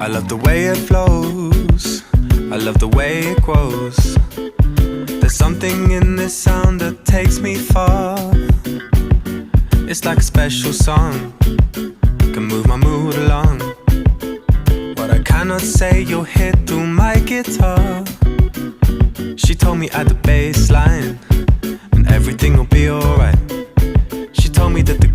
I love the way it flows, I love the way it grows. There's something in this sound that takes me far. It's like a special song, can move my mood along. What I cannot say you'll hear through my guitar. She told me at the bass line, and everything will be alright. She told me that the